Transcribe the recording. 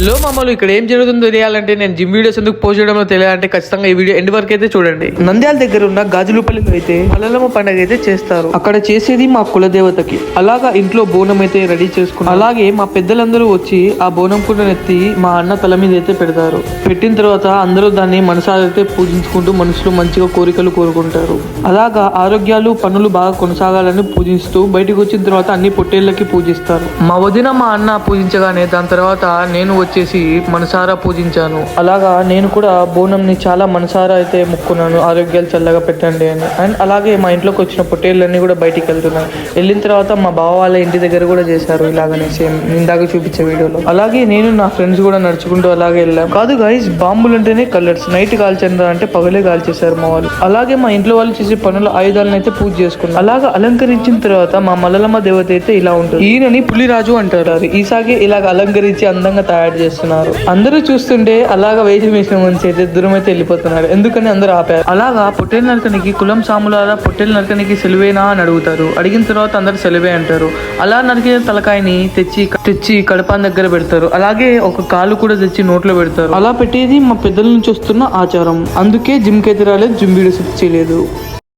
Hello మామూలు ఇక్కడ ఏం జరుగుతుందో తెలియాలంటే నేను జిమ్ వీడియోస్ ఎందుకు పోస్ట్ చేయడంలో తెలియాలంటే ఖచ్చితంగా ఈ వీడియో ఎండ్ వరకు అయితే చూడండి. నంద్యాల దగ్గర ఉన్న గాజులపల్లిలో అయితే మల్లెలమ్మ పండుగ అయితే చేస్తారు. అక్కడ చేసేది మా కులదేవతకి. అలాగా ఇంట్లో బోనం అయితే రెడీ చేసుకున్నాం. అలాగే మా పెద్దలందరూ వచ్చి ఆ బోనం కూడా ఎత్తి మా అన్న తల మీద అయితే పెడతారు. పెట్టిన తర్వాత అందరూ దాన్ని మనసారైతే పూజించుకుంటూ మనసులో మంచిగా కోరికలు కోరుకుంటారు. అలాగా ఆరోగ్యాలు పనులు బాగా కొనసాగాలని పూజిస్తూ బయటకు వచ్చిన తర్వాత అన్ని పొట్టేళ్ళకి పూజిస్తారు. మా వదిన మా అన్న పూజించగానే దాని తర్వాత నేను వచ్చేసి మనసారా పూజించాను. అలాగా నేను కూడా బోనంని చాలా మనసారా అయితే ముక్కున్నాను, ఆరోగ్యాలు చల్లగా పెట్టండి అని. అండ్ అలాగే మా ఇంట్లోకి వచ్చిన పొట్టేళ్ళన్నీ కూడా బయటికి వెళ్తున్నాయి. వెళ్ళిన తర్వాత మా బావ వాళ్ళ ఇంటి దగ్గర కూడా చేశారు ఇలాగనే సేమ్ ఇందాక చూపించే వీడియోలో. అలాగే నేను నా ఫ్రెండ్స్ కూడా నడుచుకుంటూ అలాగే వెళ్ళాం. కాదు గైస్, బాంబులు అంటేనే కలర్స్. నైట్ కాల్చండి అంటే పగలే కాల్చేశారు మా వాళ్ళు. అలాగే మా ఇంట్లో వాళ్ళు చేసే పనుల ఆయుధాలను అయితే పూజ చేసుకున్నారు. అలాగా అలంకరించిన తర్వాత మా మల్లలమ్మ దేవత అయితే ఇలా ఉంటుంది. ఈయనని పులిరాజు అంటారు. ఈసాగే ఇలాగ అలంకరించి అందంగా తయారు చేస్తున్నారు. అందరూ చూస్తుంటే అలాగా వేషం వేసిన మనిషి అయితే దూరం అయితే వెళ్ళిపోతున్నారు. ఎందుకని అందరూ ఆపారు. అలాగా పొట్టేలు నరకనికి కులం సాములారా పొట్టేలు నరకనికి సెలవేనా అని అడుగుతారు. అడిగిన తర్వాత అందరు సెలవే అంటారు. అలా నరికిన తలకాయని తెచ్చి కడపాన్ దగ్గర పెడతారు. అలాగే ఒక కాలు కూడా తెచ్చి నోట్లో పెడతారు. అలా పెట్టేది మా పెద్దల నుంచి వస్తున్న ఆచారం. అందుకే జిమ్ కి అయితే రాలేదు, జిమ్ వీడియోస్ చేయలేదు.